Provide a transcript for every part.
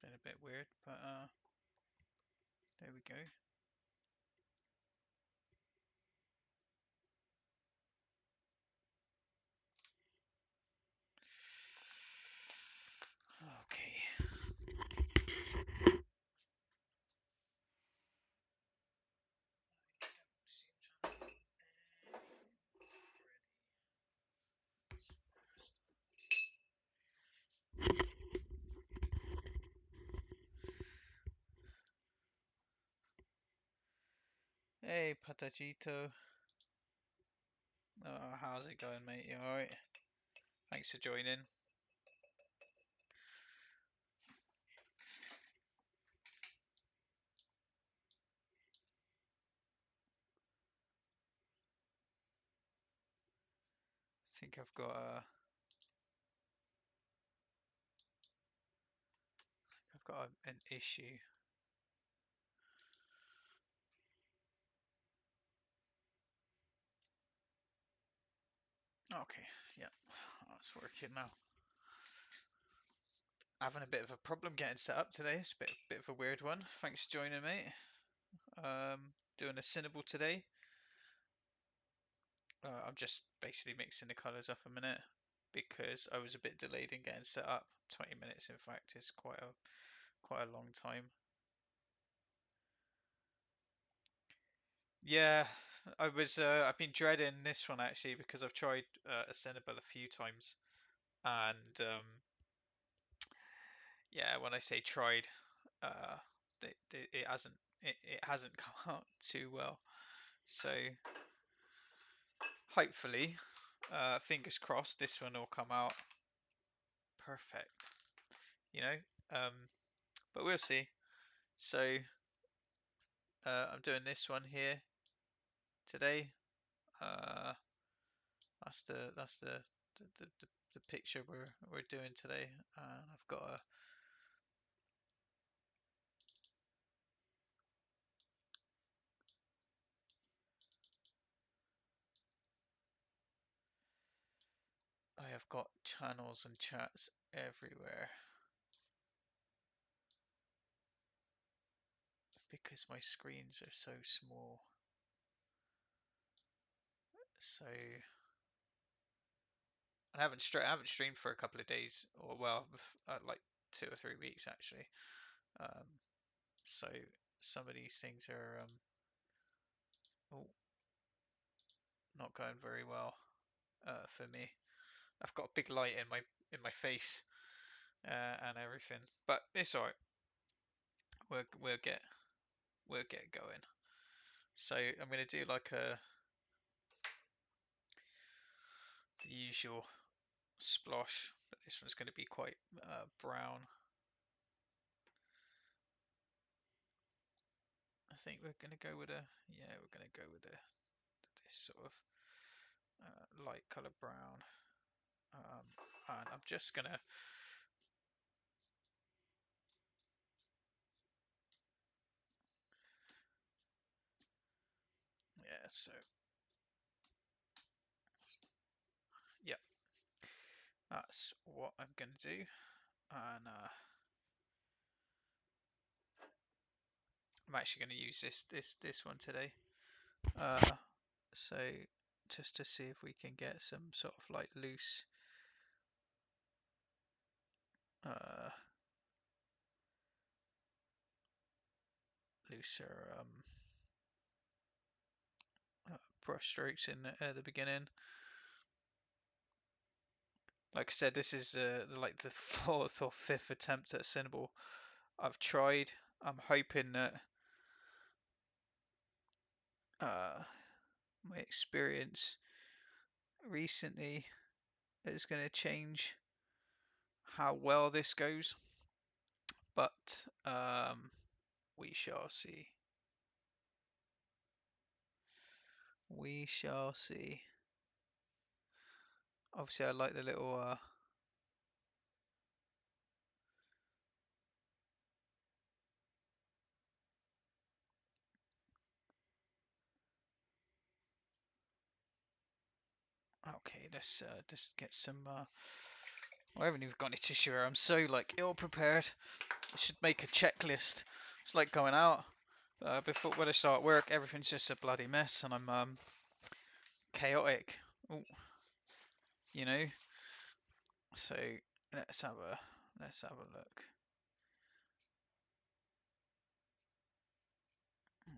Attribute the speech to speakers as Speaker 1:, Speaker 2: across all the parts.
Speaker 1: been a bit weird, but there we go. Okay. Hey, Patagito. Oh, how's it going, mate? You alright? Thanks for joining. I think I've got an issue. Okay, yeah, that's working now. Having a bit of a problem getting set up today. It's a bit of a weird one. Thanks for joining, mate. Doing a Cynabal today. I'm just basically mixing the colours up a minute because I was a bit delayed in getting set up. 20 minutes, in fact, is quite a long time. Yeah, I've been dreading this one actually because I've tried a Cynabal a few times, and yeah, when I say tried, uh, it hasn't come out too well. So hopefully, fingers crossed, this one will come out perfect. You know, um, but we'll see. So I'm doing this one here today. Uh, that's the picture we're doing today. I've got a I have got channels and chats everywhere because my screens are so small. So I haven't streamed for a couple of days, or well, like 2 or 3 weeks actually. Um, so some of these things are oh, not going very well for me. I've got a big light in my face and everything, but it's alright. We'll get going. So I'm gonna do like the usual splosh, but this one's going to be quite brown. I think we're going to go with this sort of light color brown, and I'm just gonna so yeah, that's what I'm gonna do, and I'm actually going to use this one today. So just to see if we can get some sort of like looser brush strokes in at the beginning. Like I said, this is like the fourth or fifth attempt at Cynabal I've tried. I'm hoping that my experience recently is going to change how well this goes, but we shall see. We shall see. Obviously, I like the little okay, let's just get some. I haven't even got any tissue here. I'm so like ill prepared. I should make a checklist. It's like going out. Before when I start work, everything's just a bloody mess, and I'm chaotic. Ooh, you know. So let's have a look.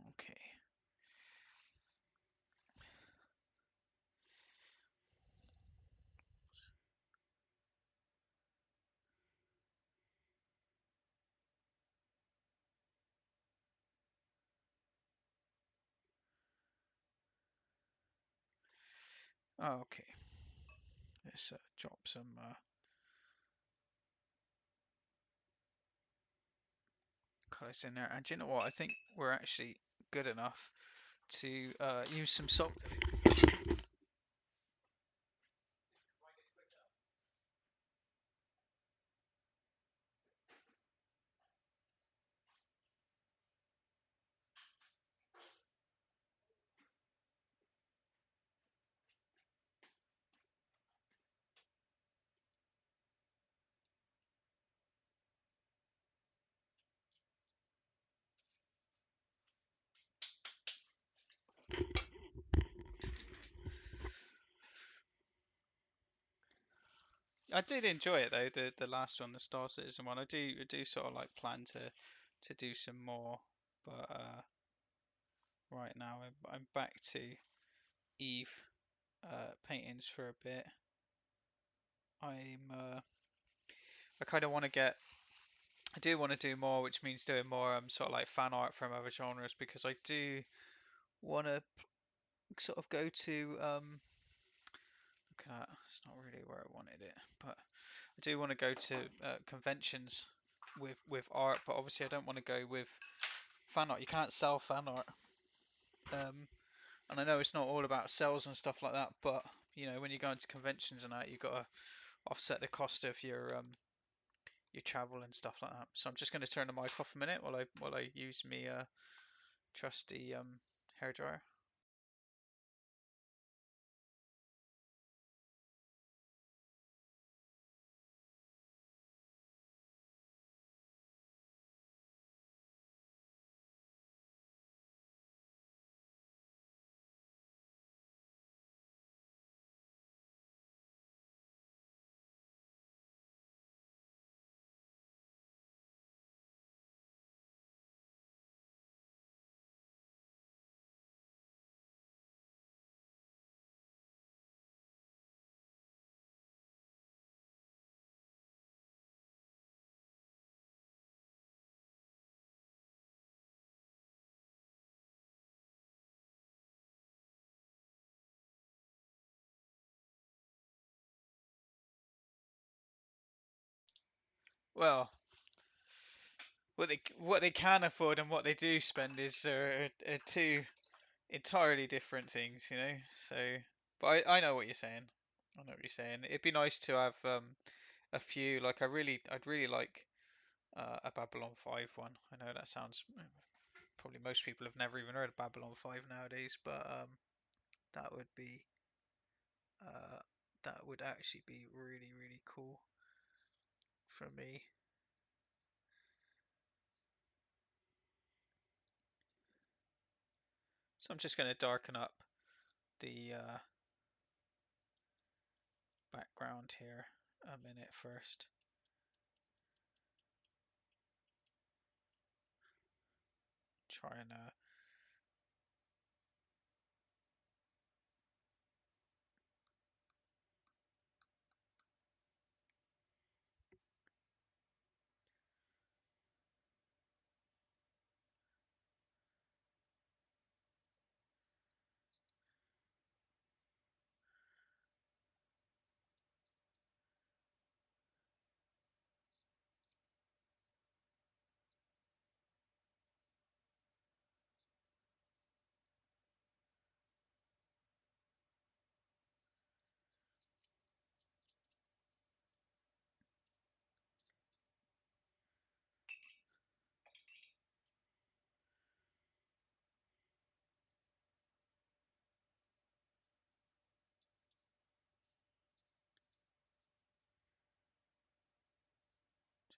Speaker 1: Okay. Okay. Let's drop some colours in there. And do you know what? I think we're actually good enough to use some salt. I did enjoy it though, the last one, the Star Citizen one. I do sort of like plan to do some more, but right now I'm back to Eve paintings for a bit. I kind of want to get I do want to do more, which means doing more sort of like fan art from other genres because I do want to sort of go to look at that. It's not really where I wanted it, but I do want to go to conventions with art, but obviously I don't want to go with fan art. You can't sell fan art, and I know it's not all about sales and stuff like that, but you know when you go into conventions and that, you've got to offset the cost of your travel and stuff like that. So I'm just going to turn the mic off a minute while I use me trusty hairdryer. Well, what they can afford and what they do spend is are two entirely different things, you know. So, but I know what you're saying. I know what you're saying. It'd be nice to have a few. Like I'd really like a Babylon 5 one. I know that sounds probably most people have never even heard of Babylon 5 nowadays, but that would be uh, that would actually be really really cool for me. So I'm just going to darken up the background here a minute first. Try and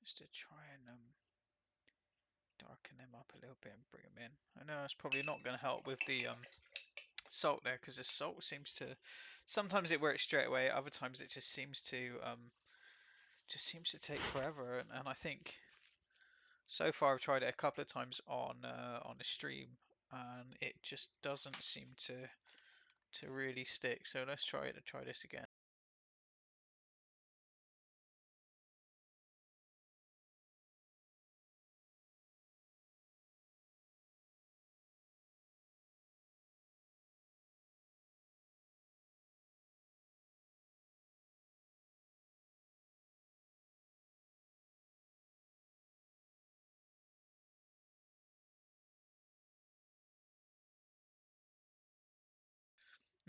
Speaker 1: just to try and darken them up a little bit and bring them in. I know it's probably not going to help with the salt there, because the salt seems to, sometimes it works straight away, other times it just seems to take forever. And I think so far I've tried it a couple of times on the stream, and it just doesn't seem to really stick. So let's try this again.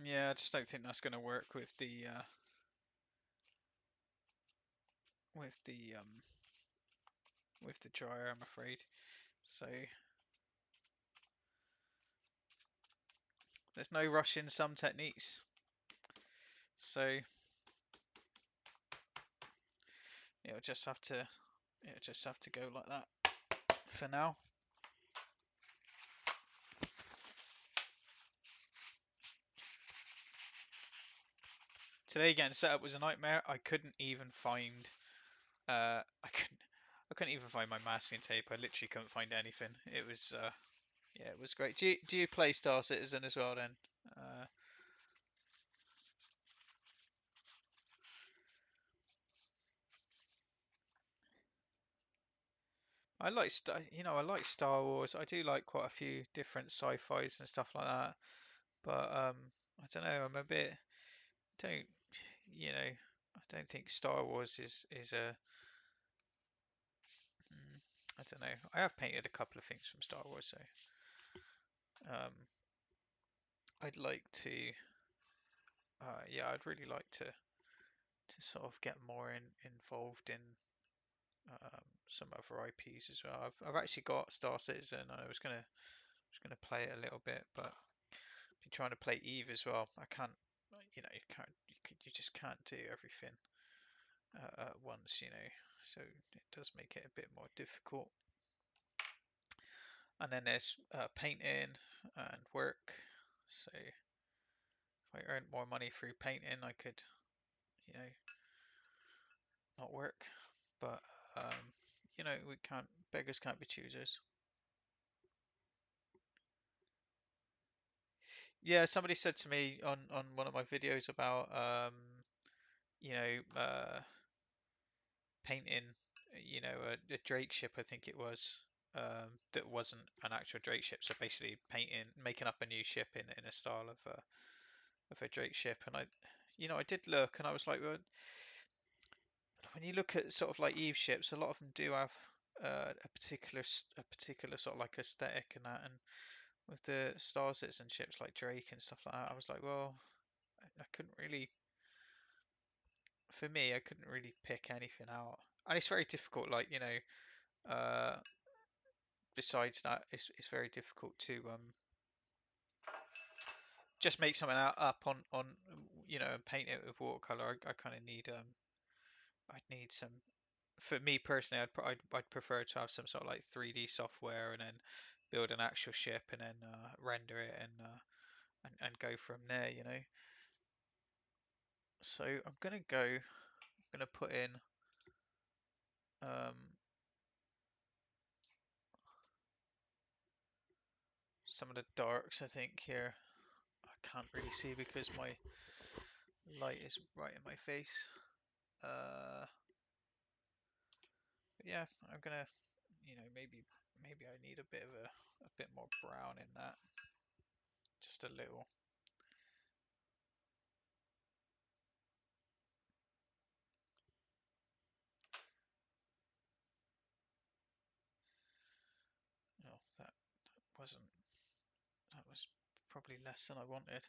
Speaker 1: Yeah, I just don't think that's going to work with the with the um with the dryer, I'm afraid. So there's no rush in some techniques. So it'll just have to go like that for now. Today getting set up was a nightmare. I couldn't even find I couldn't even find my masking tape. I literally couldn't find anything. It was yeah, it was great. Do you play Star Citizen as well then? Uh, I like Star Wars. I do like quite a few different sci-fis and stuff like that. But I don't know. I'm a bit don't I don't think Star Wars is a I don't know. I have painted a couple of things from Star Wars, so I'd like to yeah, I'd really like to sort of get more involved in some other IPs as well. I've actually got Star Citizen, and I was gonna play it a little bit, but I've been trying to play Eve as well. I can't, you just can't do everything at once, so it does make it a bit more difficult. And then there's painting and work. So if I earned more money through painting, I could, you know, not work. But we can't. Beggars can't be choosers. Yeah, somebody said to me on one of my videos about you know, painting, a Drake ship, I think it was, that wasn't an actual Drake ship. So basically, making up a new ship in a style of a Drake ship. And I did look, and I was like, well, when you look at sort of like Eve ships, a lot of them do have a particular sort of like aesthetic and that. And with the Star Citizen ships like Drake and stuff like that, I was like, well, I couldn't really, for me, I couldn't really pick anything out. And it's very difficult, like, besides that, it's very difficult to just make something up on and paint it with watercolor. I kind of need I'd need some. For me personally, I'd prefer to have some sort of like 3D software and then build an actual ship and then render it and go from there. So I'm gonna put in um, some of the darks, I think, here. I can't really see because my light is right in my face. But yeah, I'm gonna, maybe I need a bit of a bit more brown in that, just a little. Oh, wasn't that was probably less than I wanted.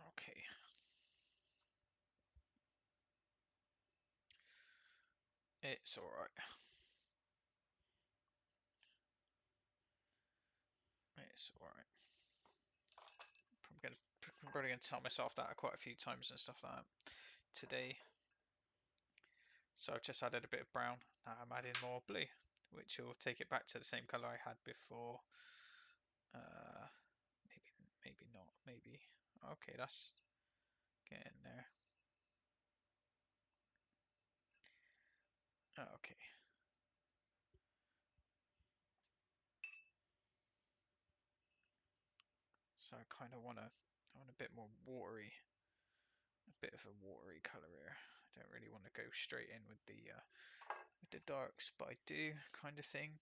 Speaker 1: Okay, it's all right. It's all right. I'm probably gonna tell myself that quite a few times and stuff like that today. So I've just added a bit of brown. Now I'm adding more blue, which will take it back to the same color I had before. Maybe not. Maybe. Okay, that's getting there. Okay. So I kind of want a bit more watery, a bit of a watery color here. I don't really want to go straight in with the darks, but I do kind of thing.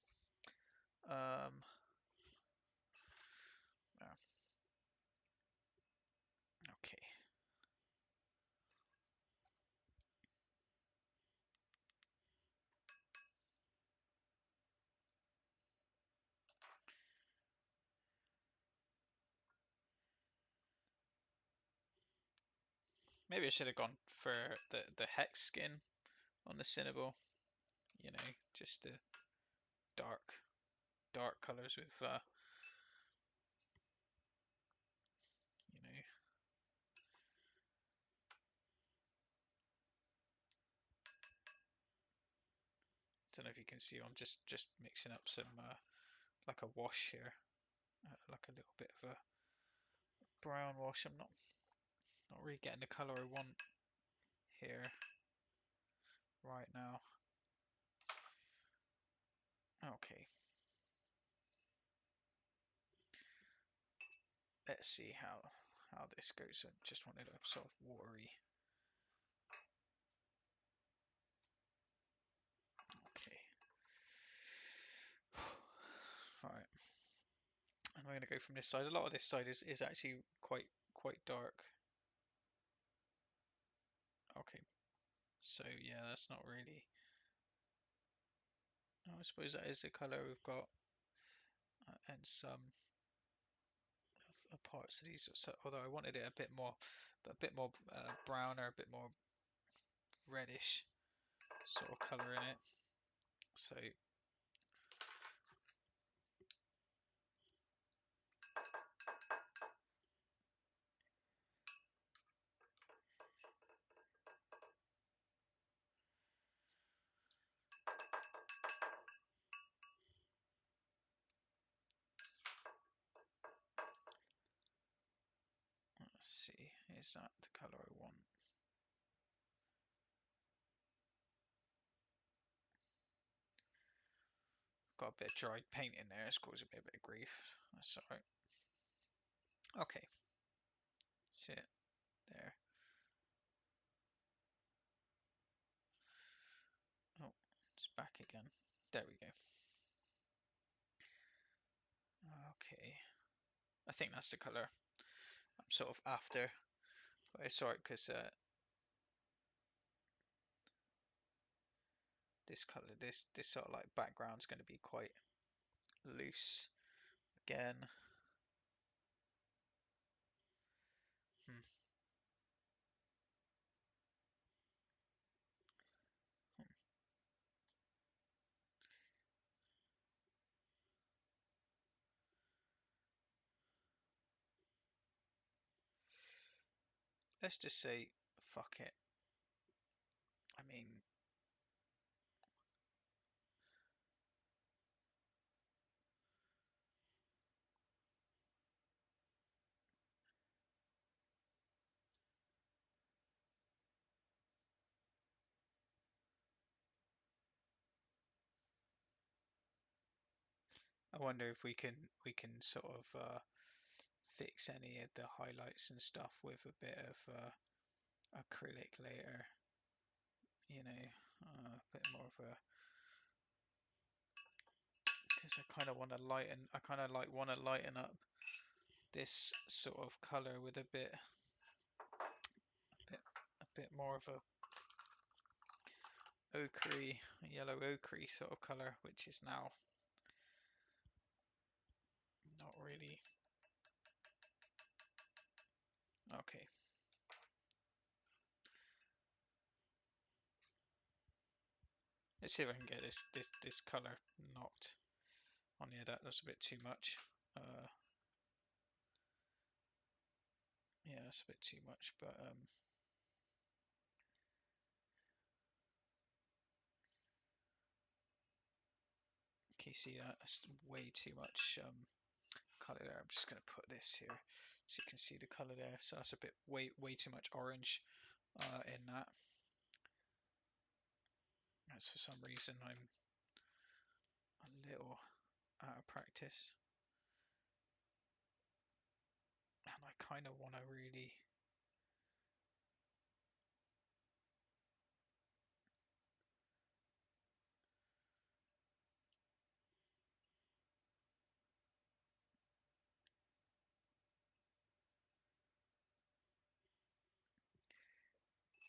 Speaker 1: Okay. Maybe I should have gone for the hex skin on the Cynabal. You know, just the dark colors with you know. Don't know if you can see. I'm just mixing up some like a wash here, like a little bit of a brown wash. I'm not really getting the color I want here right now. Okay. Let's see how this goes. I just wanted a sort of watery. Okay. Right. And I'm going to go from this side. A lot of this side is actually quite dark. Okay. So yeah, that's not really. Oh, I suppose that is the color we've got, and some of parts of these. So, although I wanted it a bit more brown or a bit more reddish sort of color in it. So let's see, is that the color I want? Got a bit of dried paint in there, it's causing me a bit of grief. That's alright. Okay. See it there. Oh, it's back again. There we go. Okay. I think that's the color I'm sort of after. But it's alright because this color, this sort of like background is going to be quite loose again. Hmm. Let's just say fuck it. I mean, I wonder if we can sort of fix any of the highlights and stuff with a bit of acrylic later. You know, a bit more of a, because I kind of want to lighten. I kind of like want to lighten up this sort of color with a bit more of a ochre, yellow ochre sort of color, which is now not really. Okay. Let's see if I can get this color knocked on the that was a bit too much. Yeah, that's a bit too much, but Can you see that? That's way too much colour there. I'm just going to put this here so you can see the colour there. So that's a bit way too much orange in that. That's for some reason I'm a little out of practice. And I kind of want to really...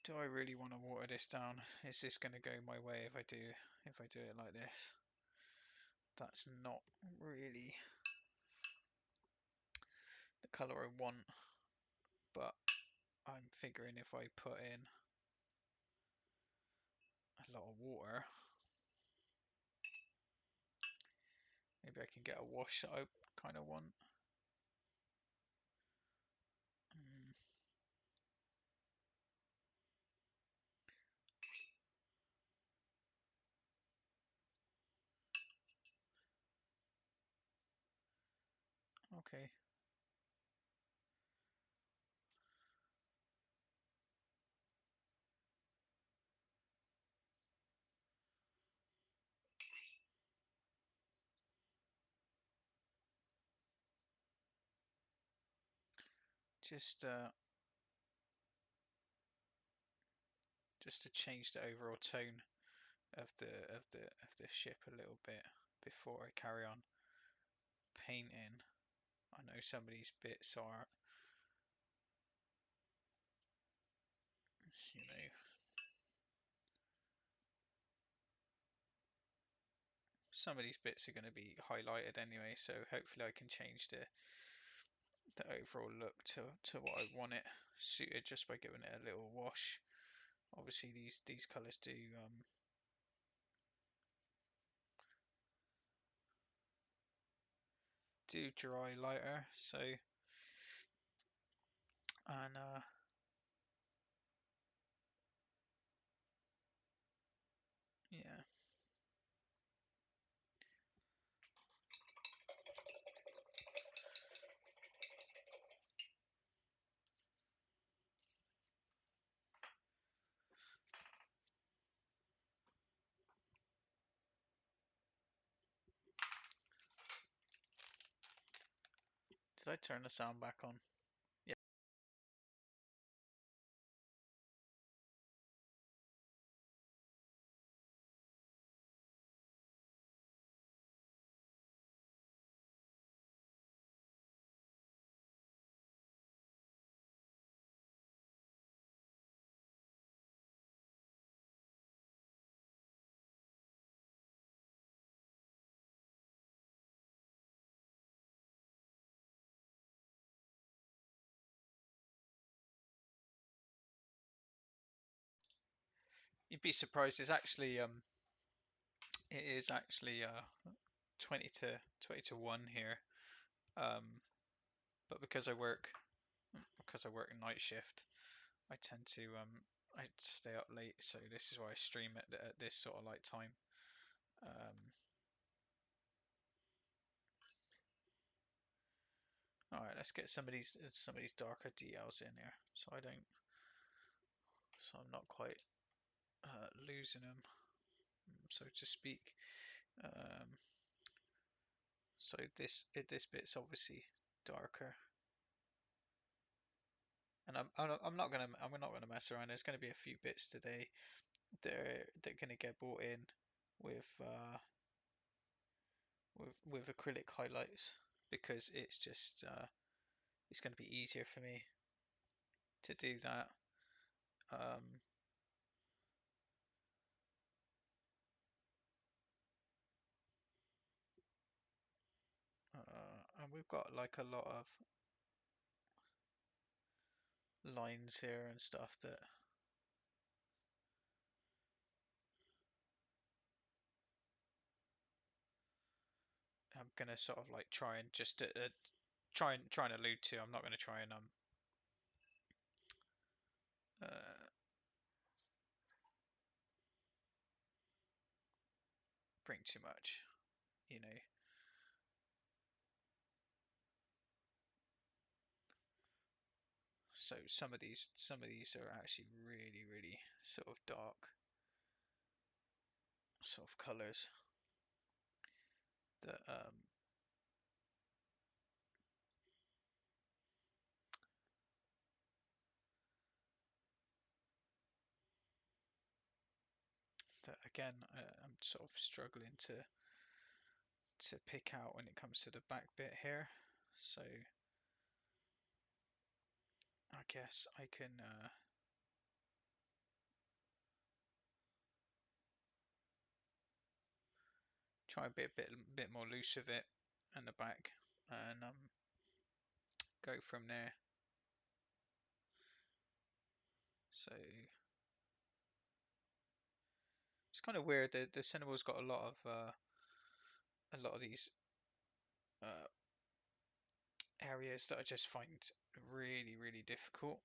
Speaker 1: Do I really want to water this down? Is this going to go my way if I do it like this? That's not really the colour I want, but I'm figuring if I put in a lot of water, maybe I can get a wash that I kind of want. Okay. Just to change the overall tone of the ship a little bit before I carry on painting. I know some of these bits are, you know, some of these bits are going to be highlighted anyway, so hopefully I can change the overall look to what I want it suited just by giving it a little wash. Obviously these colours do dry lighter, so and yeah. Did I turn the sound back on? Yeah. You'd be surprised. It is actually 20 to 1 here. Um, but because I work night shift, I tend to I stay up late, so this is why I stream at this sort of like time. All right, let's get some of these darker details in here, so I'm not quite losing them, so to speak. Um, so this bit's obviously darker, and I'm not gonna mess around. There's gonna be a few bits today they're gonna get brought in with with acrylic highlights because it's just it's gonna be easier for me to do that. Um, and we've got like a lot of lines here and stuff that I'm gonna sort of like try and just try and allude to. I'm not gonna try and uh, bring too much. you know. So some of these are actually really sort of dark sort of colours that that again I'm sort of struggling to pick out when it comes to the back bit here. So I guess I can try a bit more loose with it in the back and go from there. So it's kind of weird that the Cynabal's got a lot of these uh, areas that I just find really difficult.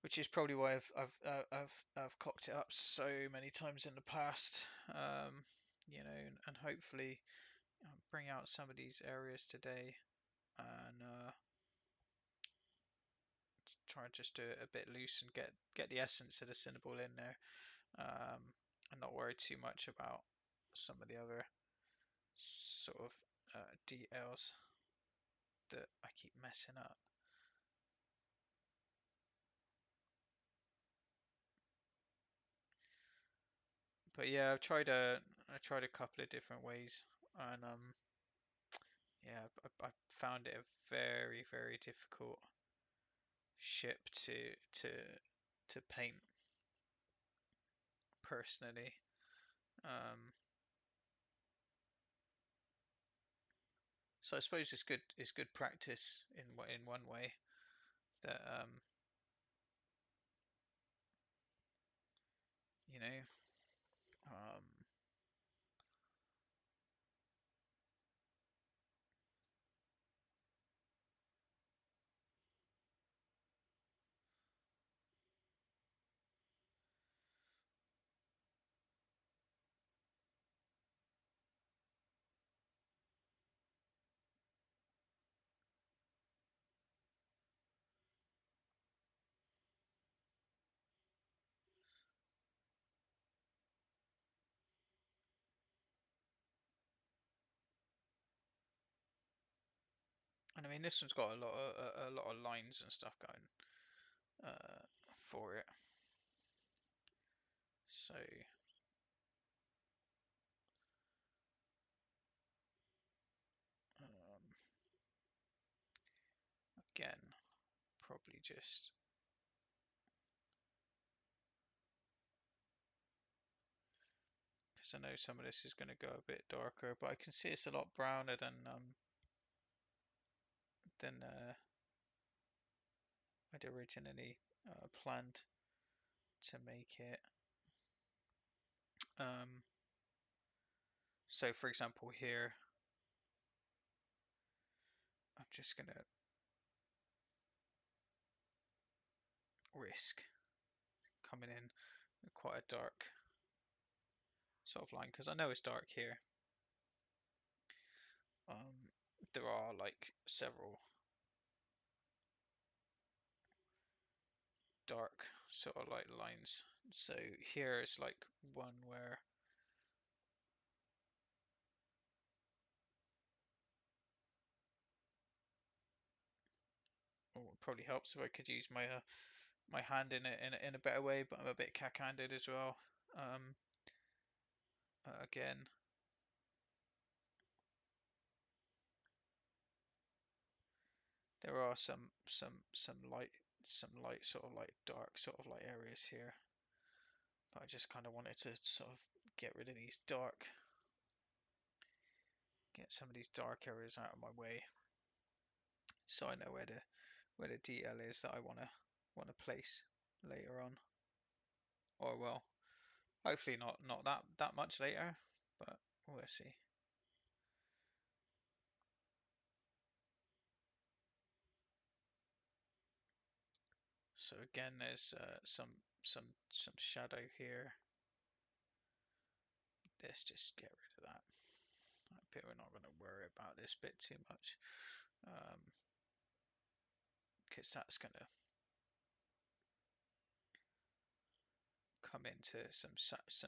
Speaker 1: Which is probably why I've cocked it up so many times in the past, you know, and hopefully bring out some of these areas today and try and just do it a bit loose and get the essence of the Cynabal in there, and not worry too much about some of the other sort of details that I keep messing up. But yeah, I tried a couple of different ways, and yeah, I found it a very difficult ship to paint personally. Um, so I suppose it's good practice in one way that you know um, and I mean this one's got a lot of lines and stuff going for it. So um, again, probably just because I know some of this is going to go a bit darker, but I can see it's a lot browner than I'd originally planned to make it. Um, so for example here, I'm just going to risk coming in with quite a dark sort of line because I know it's dark here. There are like several dark sort of light lines. So here is like one where oh, it probably helps if I could use my hand in a better way, but I'm a bit cack-handed as well. Again, there are some light sort of like dark sort of light areas here, but I just kind of wanted to sort of get rid of these dark, get some of these dark areas out of my way, so I know where the DL is that I wanna place later on, or well, hopefully not that much later, but we'll see. So again, there's some shadow here. Let's just get rid of that. That bit we're not going to worry about this bit too much, because that's going to come into some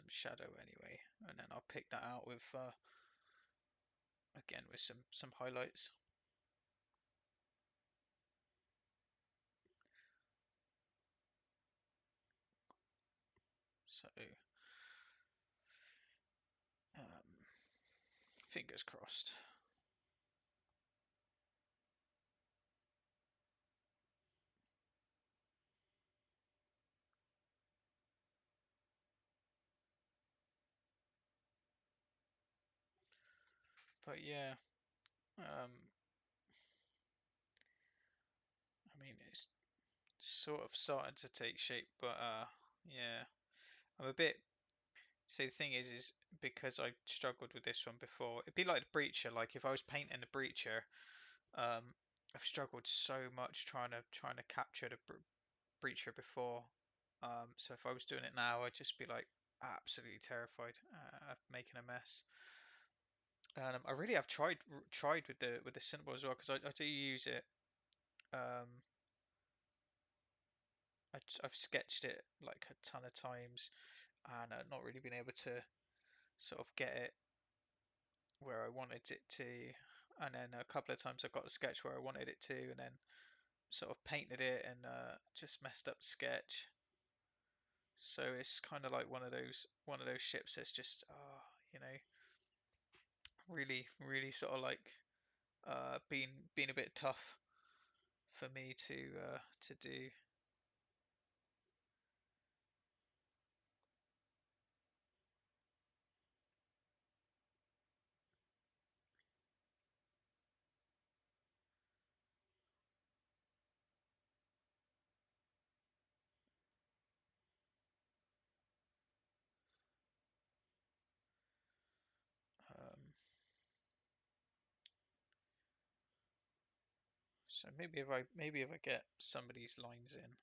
Speaker 1: shadow anyway, and then I'll pick that out with again with some highlights. So fingers crossed. But yeah, I mean it's sort of starting to take shape, but yeah, I'm a bit. See, the thing is because I struggled with this one before, it'd be like the breacher. Like if I was painting the breacher, I've struggled so much trying to capture the breacher before. So if I was doing it now, I'd just be like absolutely terrified of making a mess. And I really have tried with the Cynabal as well, because I do use it. Um, I've sketched it like a ton of times, and not really been able to sort of get it where I wanted it to. And then a couple of times I got a sketch where I wanted it to, and then sort of painted it and just messed up the sketch. So it's kind of like one of those ships that's just you know really sort of like been a bit tough for me to do. Um, so maybe if I get some of these lines in,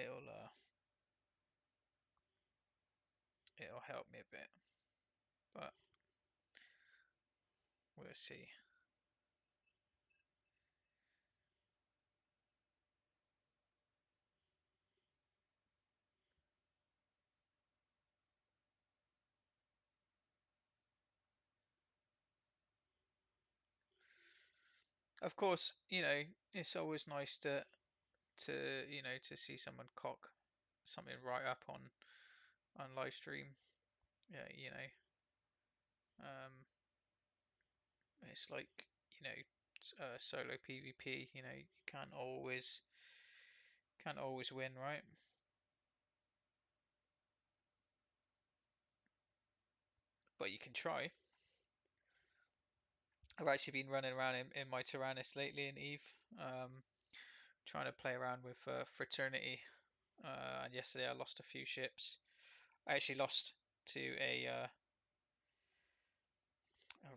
Speaker 1: it'll uh, it'll help me a bit, but we'll see. Of course, it's always nice to see someone cock something right up on live stream. Yeah, um, it's like solo PvP. You can't always win, right? But you can try. I've actually been running around in my Tyrannus lately in Eve, trying to play around with Fraternity. And yesterday I lost a few ships. I actually lost to a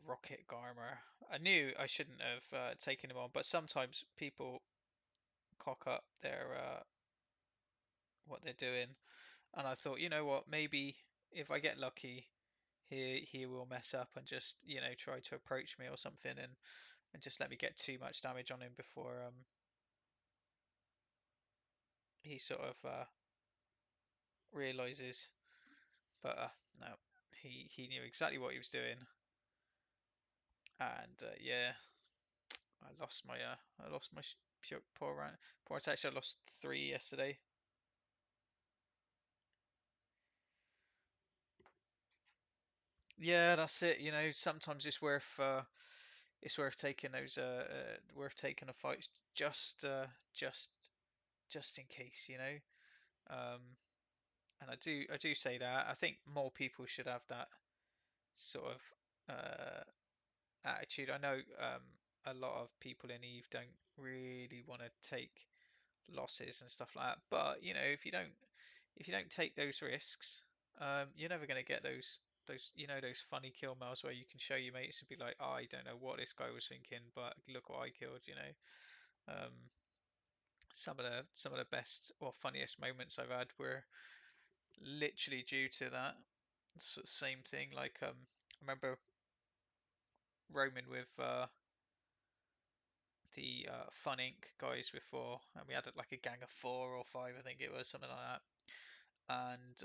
Speaker 1: rocket Garmer. I knew I shouldn't have taken him on, but sometimes people cock up their what they're doing, and I thought, you know what, maybe if I get lucky, he will mess up and just try to approach me or something, and just let me get too much damage on him before he sort of realizes. But no, he knew exactly what he was doing, and yeah, I lost my poor round. Poor actually, I lost three yesterday. Yeah, that's it. Sometimes it's worth taking those worth taking a fight just in case. Um, and I do say that. I think more people should have that sort of attitude. I know a lot of people in Eve don't really want to take losses and stuff like that, but if you don't take those risks, you're never going to get those. those those funny kill mails where you can show your mates and be like, oh, I don't know what this guy was thinking, but look what I killed. Um, some of the best or funniest moments I've had were literally due to that same thing. Like I remember roaming with the Fun Inc. guys before, and we had like a gang of 4 or 5, I think it was something like that. And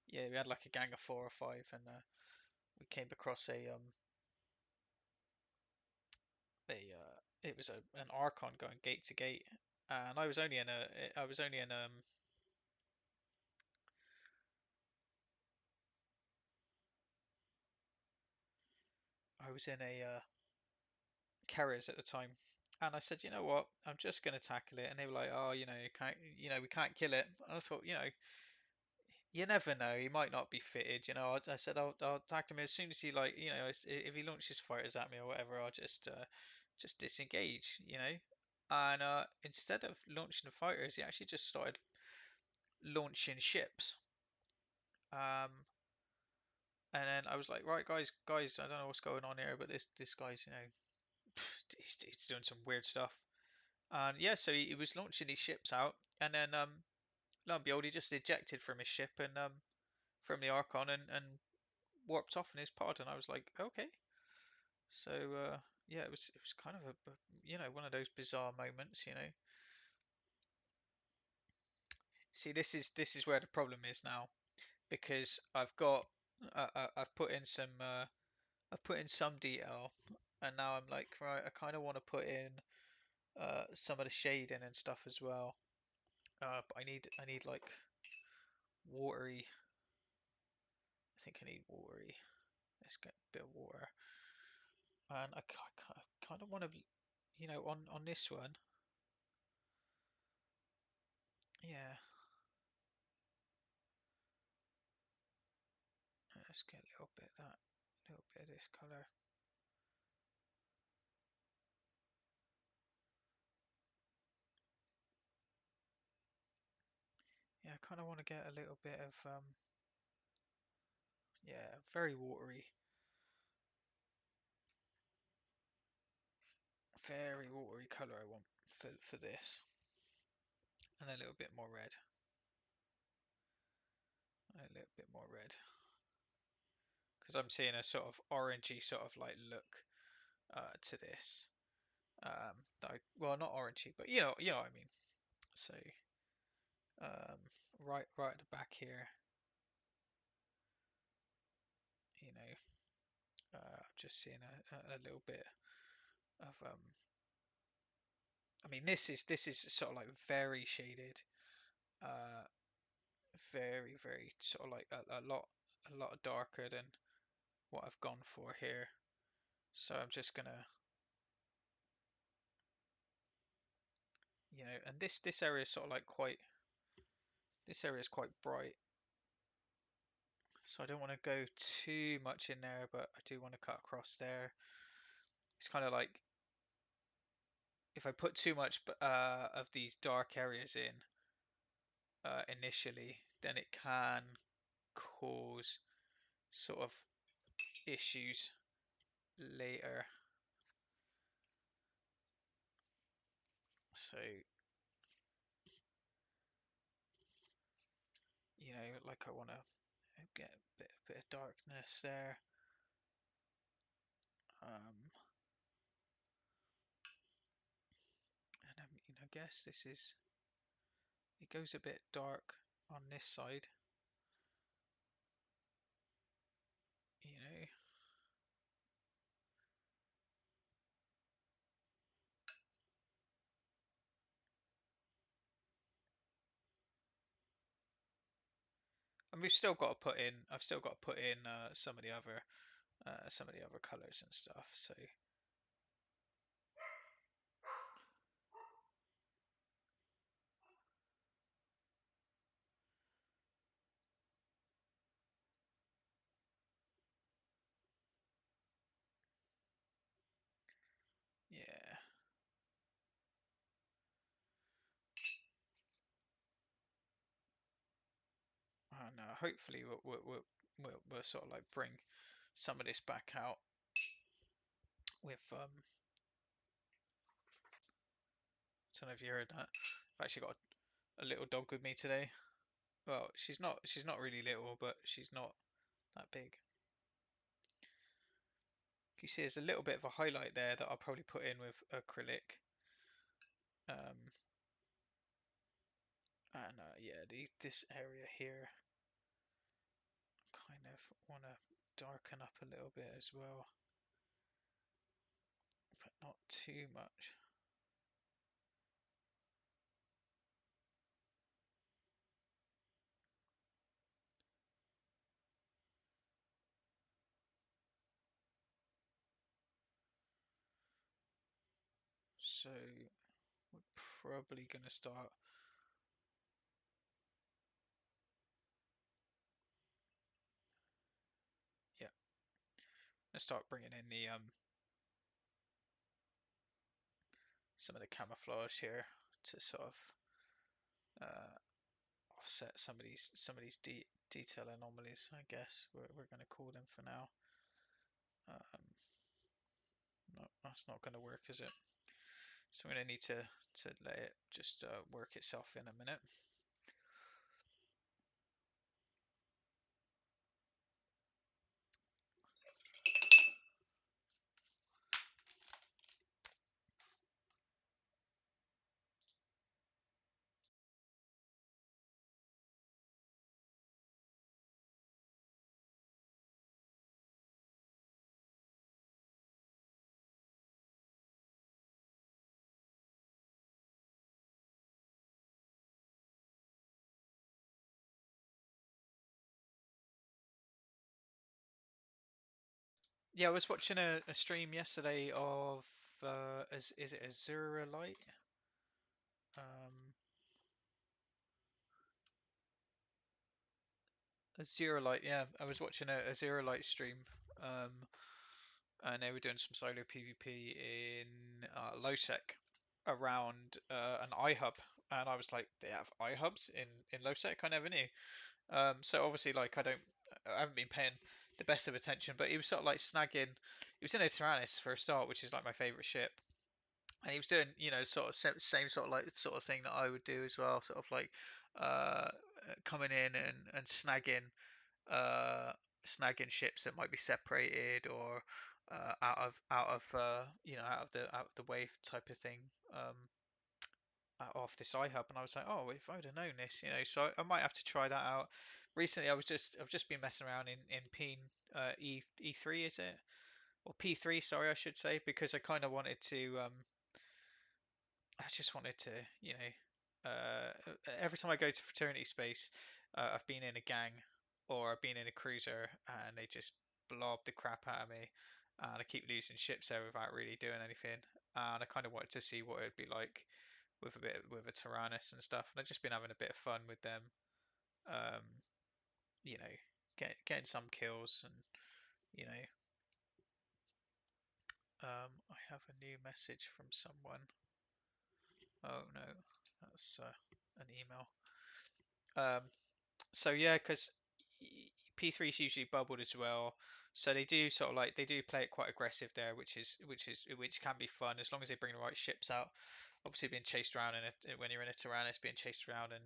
Speaker 1: yeah, we had like a gang of 4 or 5, and we came across it was an Archon going gate to gate, and I was only in a carriers at the time, and I said, you know what, I'm just gonna tackle it, and they were like, oh, you can't, we can't kill it. And I thought, you never know, he might not be fitted. I said I'll tackle him as soon as he like, if he launches fighters at me or whatever, I'll just disengage. And instead of launching the fighters, he actually just started launching ships. And then I was like, right, guys, I don't know what's going on here, but this guy's, he's doing some weird stuff. And yeah, so he was launching these ships out, and then lo and behold, he just ejected from his ship and from the Archon and warped off in his pod, and I was like, okay. So yeah, it was kind of one of those bizarre moments. See, this is where the problem is now, because I've put in some detail, and now I'm like, right, I kind of want to put in some of the shading and stuff as well. But I need like watery. I think I need watery. Let's get a bit of water, and I kind of want to, on this one. Yeah, let's get a little bit of that, a little bit of this color. Yeah, I kind of want to get a little bit of yeah, very watery color I want for this, and a little bit more red, a little bit more red, because I'm seeing a sort of orangey sort of like look to this. Well, not orangey, but you know what I mean. So um, right at the back here, I'm just seeing a little bit of I mean, this is sort of like very shaded, uh, very sort of like a lot darker than what I've gone for here. So I'm just gonna, and this area is sort of like this area is quite bright. So I don't want to go too much in there, but I do want to cut across there. It's kind of like if I put too much of these dark areas in initially, then it can cause sort of issues later. So, like I want to get a bit of darkness there. And I guess it goes a bit dark on this side, you know. And I've still got to put in some of the other colors and stuff. So yeah, and hopefully we'll sort of like bring some of this back out with don't know if you heard that. I've actually got a little dog with me today. Well, she's not really little, but she's not that big. You see there's a little bit of a highlight there that I'll probably put in with acrylic. And yeah, this area here kind of want to darken up a little bit as well, but not too much. So we're probably going to start, yeah, let's start bringing in the some of the camouflage here to sort of offset some of these detail anomalies, I guess we're going to call them for now. No, that's not going to work, is it? So I'm going to need to let it just work itself in a minute. Yeah, I was watching a stream yesterday of is it Azura Light? Um, Azura Light, yeah. I was watching a Azura Light stream, and they were doing some solo PvP in Lowsec around an iHub, and I was like, they have iHubs in Lowsec? I never knew. So obviously, like I haven't been paying the best of attention, but he was sort of like snagging. He was in a Tyrannus for a start, which is like my favorite ship, and he was doing, sort of same sort of like sort of thing that I would do as well, sort of like uh, coming in and snagging ships that might be separated or out of the wave type of thing. Off this iHub, and I was like, oh, if I'd have known this, so I might have to try that out. Recently, I've just been messing around in Peen E3, is it, or P3? Sorry, I should say, because I kind of wanted to. I just wanted to, every time I go to fraternity space, I've been in a gang or I've been in a cruiser, and they just blob the crap out of me, and I keep losing ships there without really doing anything. And I kind of wanted to see what it'd be like with a Tyrannus and stuff. And I've just been having a bit of fun with them, um, you know, getting some kills, and you know, I have a new message from someone. Oh no, that's an email. Um, so yeah, because P3 is usually bubbled as well, so they do sort of like they do play it quite aggressive there, which can be fun as long as they bring the right ships out. Obviously, being chased around when you're in a Tyrannus, being chased around and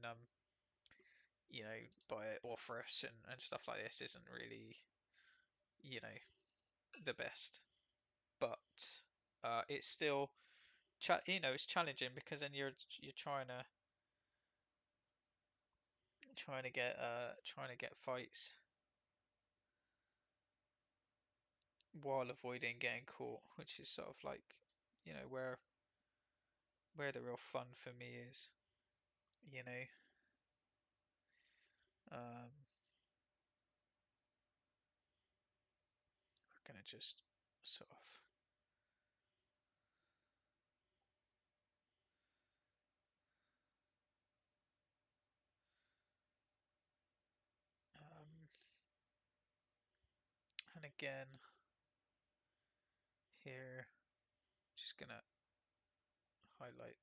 Speaker 1: by Orpheus and stuff like this isn't really you know the best, but it's still it's challenging because then you're trying to get fights while avoiding getting caught, which is sort of like where the real fun for me is. You know, um, we're gonna just sort of um, and again here, just gonna highlight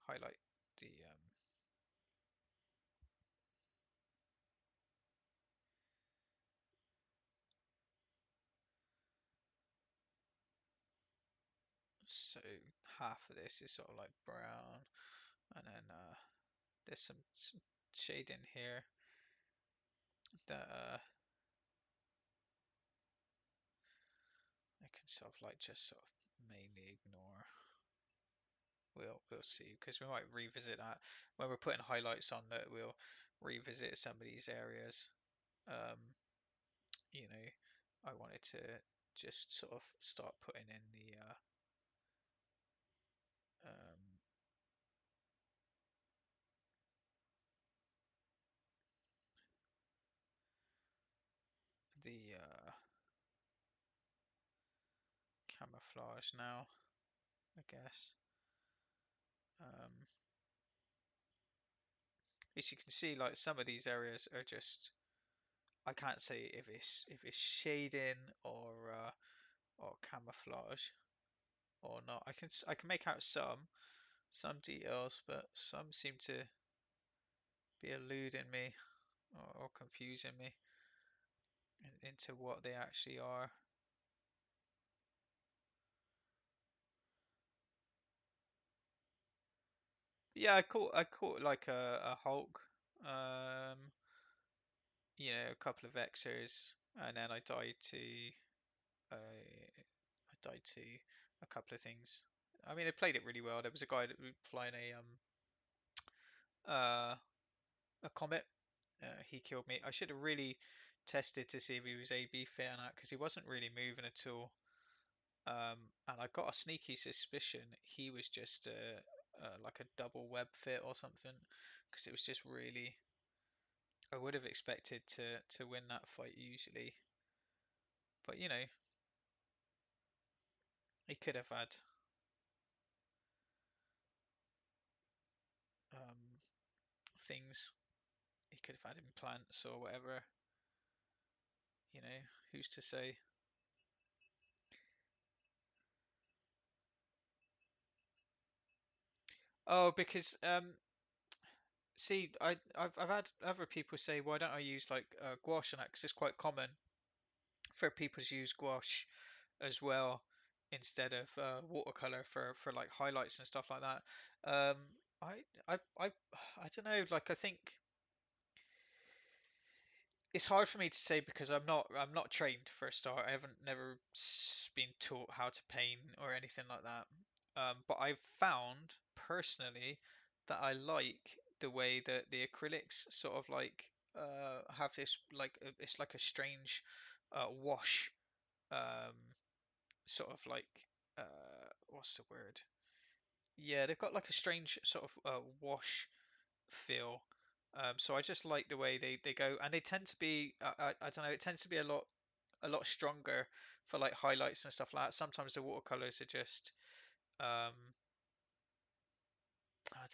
Speaker 1: highlight the So half of this is sort of like brown, and then there's some shade in here that I can sort of like just sort of mainly ignore. We'll see, because we might revisit that when we're putting highlights on. That we'll revisit some of these areas. Um, you know, I wanted to just sort of start putting in um, the camouflage now, I guess. As you can see, like some of these areas are just, I can't say if it's shading or camouflage or not. I can make out some details, but some seem to be eluding me or confusing me into what they actually are. Yeah, I caught like a Hulk, um, a couple of Xers, and then I died to a couple of things. I mean, I played it really well. There was a guy that was flying uh a comet. He killed me. I should have really tested to see if he was A/B fit or not, because he wasn't really moving at all. And I got a sneaky suspicion he was just like a double web fit or something, because it was just really. I would have expected to win that fight usually, but he could have had um, things. He could have had implants or whatever. You know, who's to say? Oh, because see, I've had other people say, why don't I use like gouache on that? Because it's quite common for people to use gouache as well instead of watercolor for like highlights and stuff like that. Um, I don't know. Like I think it's hard for me to say, because I'm not trained for a start. I haven't never been taught how to paint or anything like that. But I've found personally that I like the way that the acrylics sort of like have this like it's like a strange wash, um, sort of like what's the word? Yeah, they've got like a strange sort of wash feel. So I just like the way they go, and they tend to be I don't know, it tends to be a lot stronger for like highlights and stuff like that. Sometimes the watercolors are just I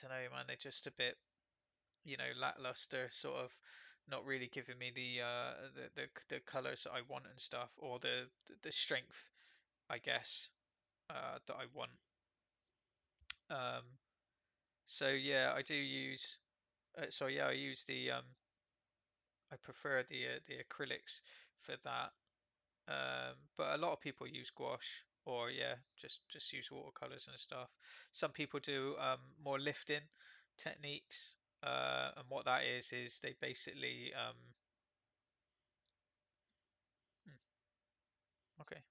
Speaker 1: don't know, man, they're just a bit lackluster, sort of not really giving me the colors that I want and stuff, or the strength, I guess, that I want. Um, so yeah, I do use. So yeah, I use I prefer the acrylics for that. But a lot of people use gouache, or yeah, just use watercolors and stuff. Some people do more lifting techniques, and what that is they basically hmm, okay,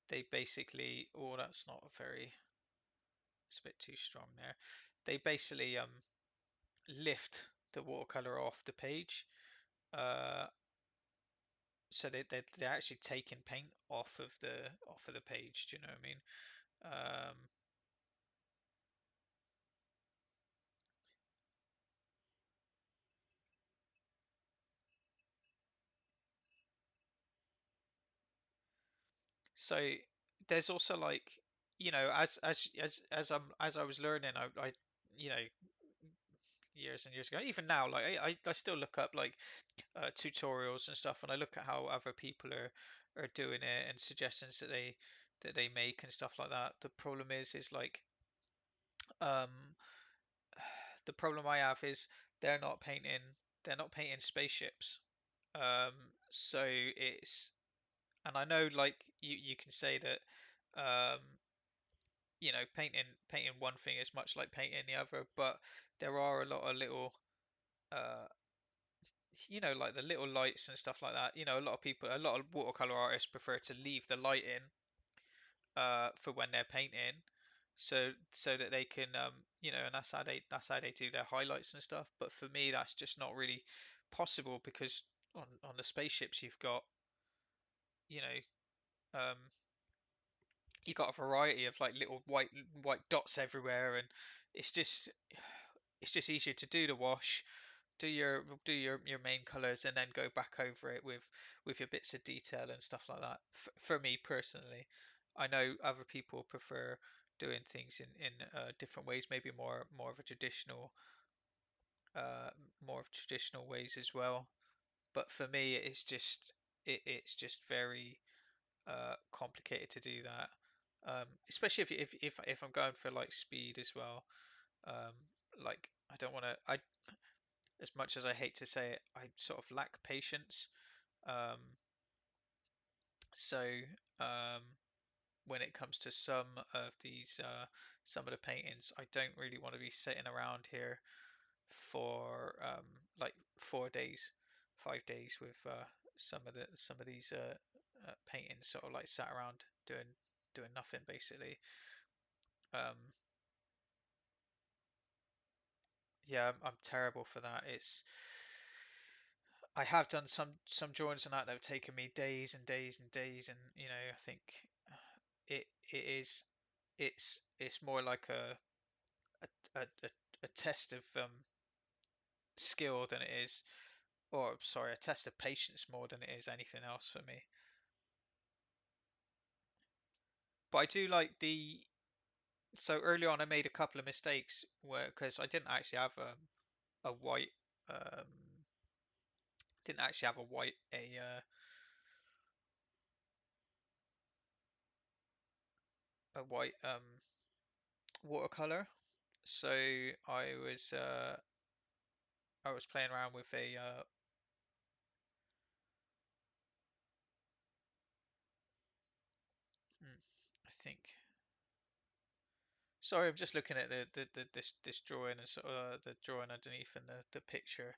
Speaker 1: they basically, oh, that's not a very, it's a bit too strong there. They basically lift the watercolor off the page. Uh, so they're actually taking paint off of the page. Do you know what I mean? Um, so there's also like, as I was learning, I you know years and years ago, even now, like I still look up like tutorials and stuff, and I look at how other people are doing it and suggestions that they make and stuff like that. The problem is like um the problem I have is they're not painting they're not painting spaceships. So it's, and I know like you can say that painting one thing is much like painting the other, but there are a lot of little uh like the little lights and stuff like that. A lot of watercolor artists prefer to leave the light in for when they're painting, so that they can and that's how they do their highlights and stuff. But for me, that's just not really possible because on the spaceships you know um you got a variety of like little white dots everywhere, and it's just it's just easier to do the wash, do your main colors, and then go back over it with your bits of detail and stuff like that. For me personally, I know other people prefer doing things in different ways, maybe more of a uh traditional ways as well. But for me, it's just very complicated to do that. Especially if I'm going for like speed as well. Um, like I don't want to. I As much as I hate to say it, I sort of lack patience. Um, so um, when it comes to some of the paintings, I don't really want to be sitting around here for like 4 days, 5 days with some of these paintings, sort of like sat around doing nothing basically. Um, yeah, I'm terrible for that. I have done some drawings on that have taken me days and days and days, and I think it is it's more like a test of skill than it is, or sorry, a test of patience more than it is anything else for me. But I do like the so early on I made a couple of mistakes where because I a white um didn't actually have a white a white watercolor. So I was uh, I was playing around with I think. Sorry, I'm just looking at this drawing and sort of the drawing underneath and the picture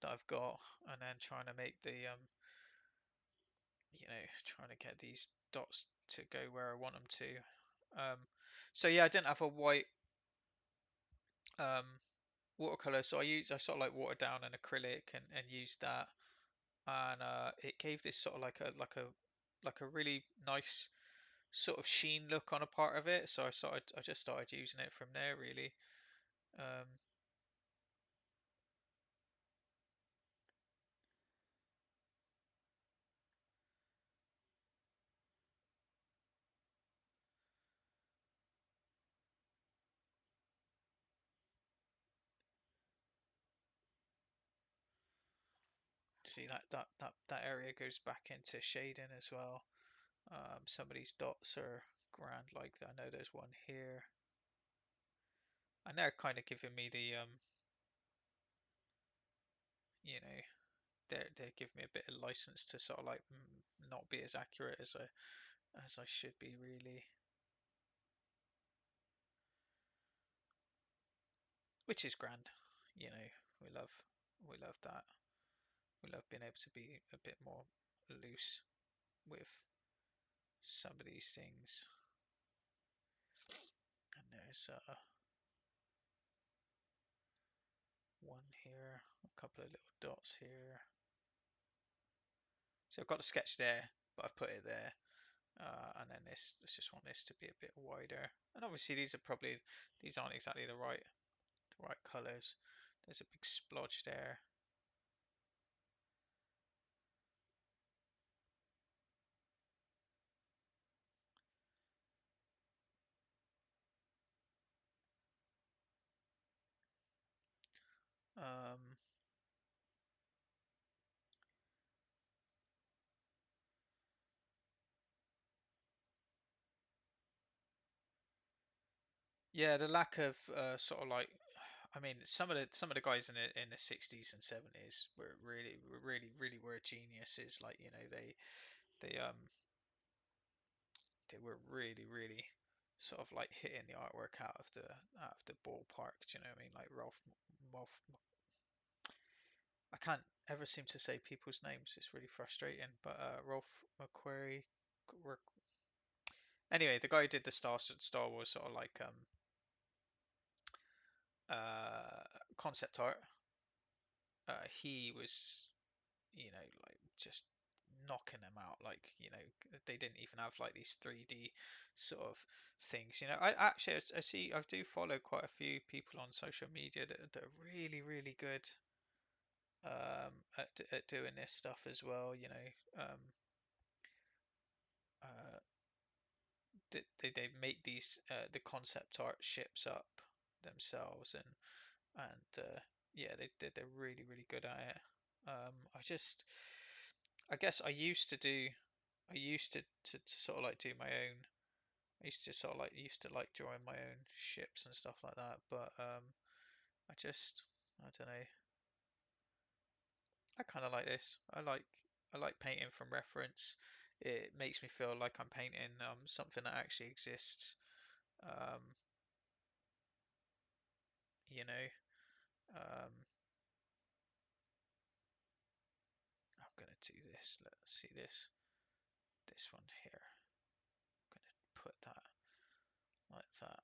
Speaker 1: that I've got, and then trying to make trying to get these dots to go where I want them to. Um, so yeah, I didn't have a white um, watercolor, so I sort of like watered down an acrylic and used that, and it gave this sort of like a really nice sort of sheen look on a part of it. So I just started using it from there really. Um, See that area goes back into shading as well. Some of these dots are grand like that. I know there's one here, and they're kind of giving me you know, they give me a bit of license to sort of like not be as accurate as I should be really, which is grand. You know, we love we love that. We love being able to be a bit more loose with some of these things. And there's one here, a couple of little dots here. So I've got the sketch there, but I've put it there. And then let's just want this to be a bit wider. And obviously these aren't exactly the right colours. There's a big splodge there. Um, yeah, the lack of sort of like, I mean, some of the guys in the 60s and 70s were geniuses. Like, they they were really sort of like hitting the artwork out of the ballpark. Do you know what I mean? Like Rolf, I can't ever seem to say people's names. It's really frustrating. But Rolf McQuarrie. Anyway, the guy who did the Star Wars sort of like concept art. He was, like just knocking them out. Like, they didn't even have like these 3D sort of things. I actually I do follow quite a few people on social media that are really, really good at doing this stuff as well. Uh, they make these the concept art ships up themselves, and yeah, they're really, really good at it. I guess I used to sort of like do my own. I used to sort of like used to like drawing my own ships and stuff like that, but I just I don't know. I kind of like this. I like painting from reference. It makes me feel like I'm painting something that actually exists. Um, you know, um, I'm gonna do this. Let's see this one here. I'm gonna put that like that.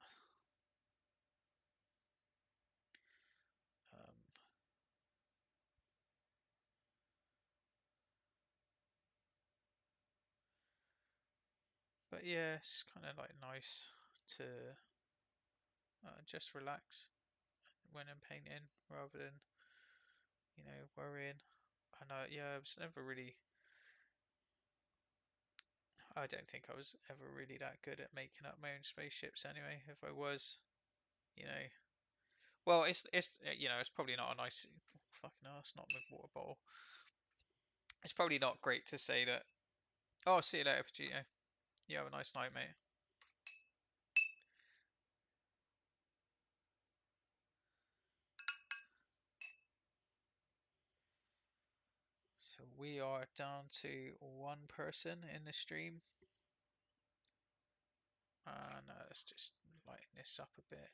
Speaker 1: Um, but yeah, it's kind of like nice to just relax when I'm painting rather than worrying. And yeah, I was never really. I don't think I was ever really that good at making up my own spaceships anyway. If I was, you know, well, it's probably not a nice fucking hell, it's not my water bottle. It's probably not great to say that. Oh, see you later, Pagito. You have a nice night, mate. So we are down to one person in the stream, and let's just lighten this up a bit.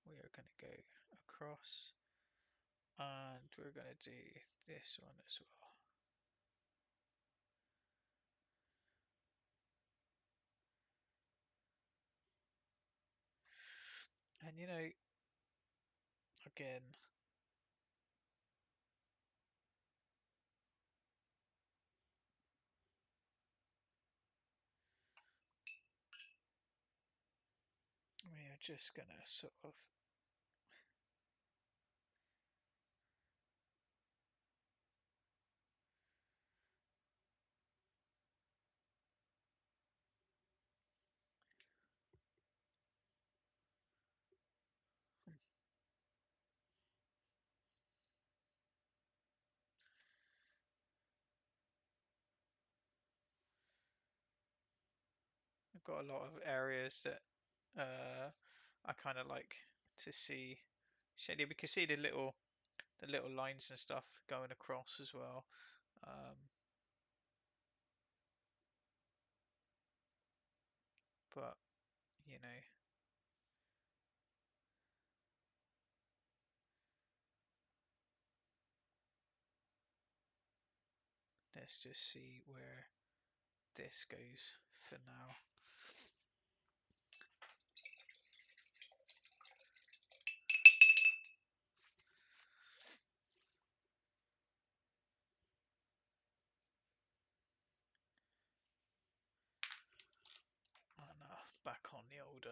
Speaker 1: We are going to go across, and we're going to do this one as well. And again, we are just going to sort of I've got a lot of areas that I kind of like to see shady. We can see the little lines and stuff going across as well. But you know, let's just see where this goes for now. And back on the old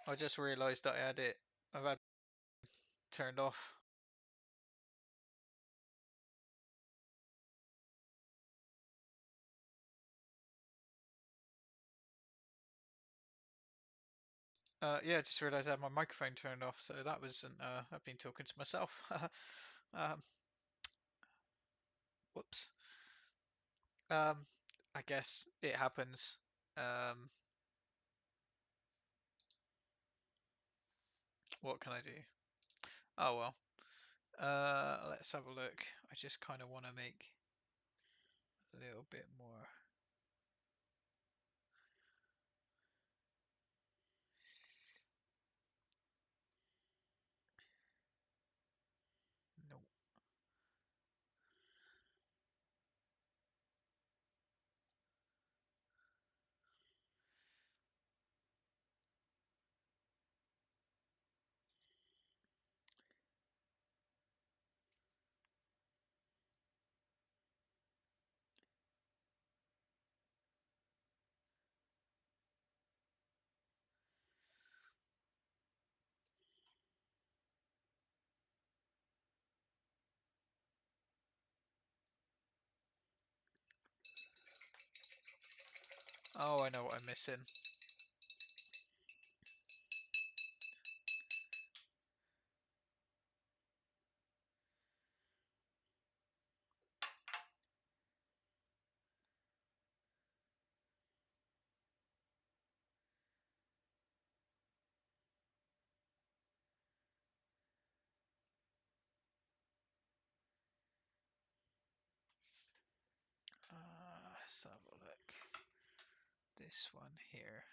Speaker 1: I just realised that I've had it turned off. Yeah, I just realised I had my microphone turned off, so that wasn't. I've been talking to myself. um, Whoops. Um, I guess it happens. Um, what can I do? Oh well. Let's have a look. I just kind of want to make a little bit more. No. Oh, I know what I'm missing. Let's have a look. This one here.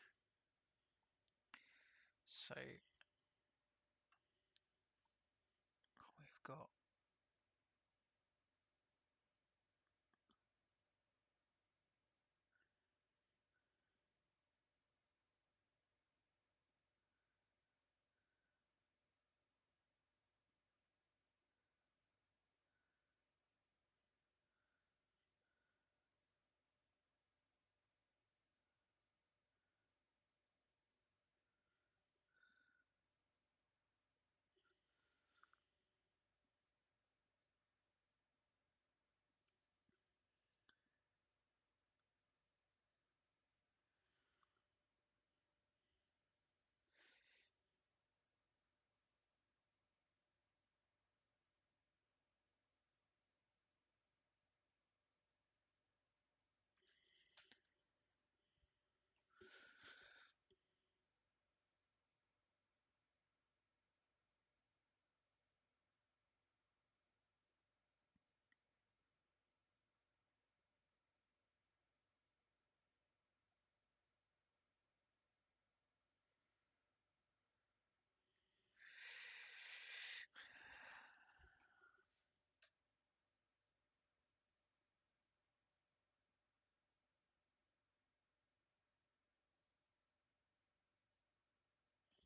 Speaker 1: So we've got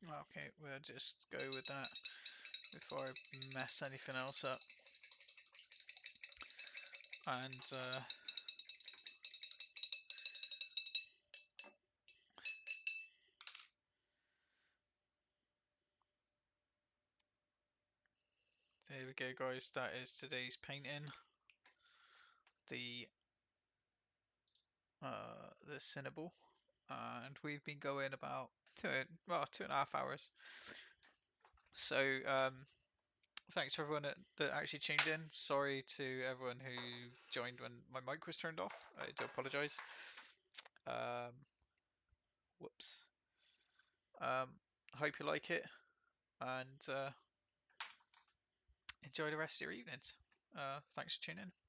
Speaker 1: okay. We'll just go with that before I mess anything else up. And there we go, guys. That is today's painting. The Cynabal, and we've been going about 2.5 hours. So thanks for everyone that actually tuned in. Sorry to everyone who joined when my mic was turned off. I do apologise. Um, whoops. Hope you like it, and enjoy the rest of your evenings. Thanks for tuning in.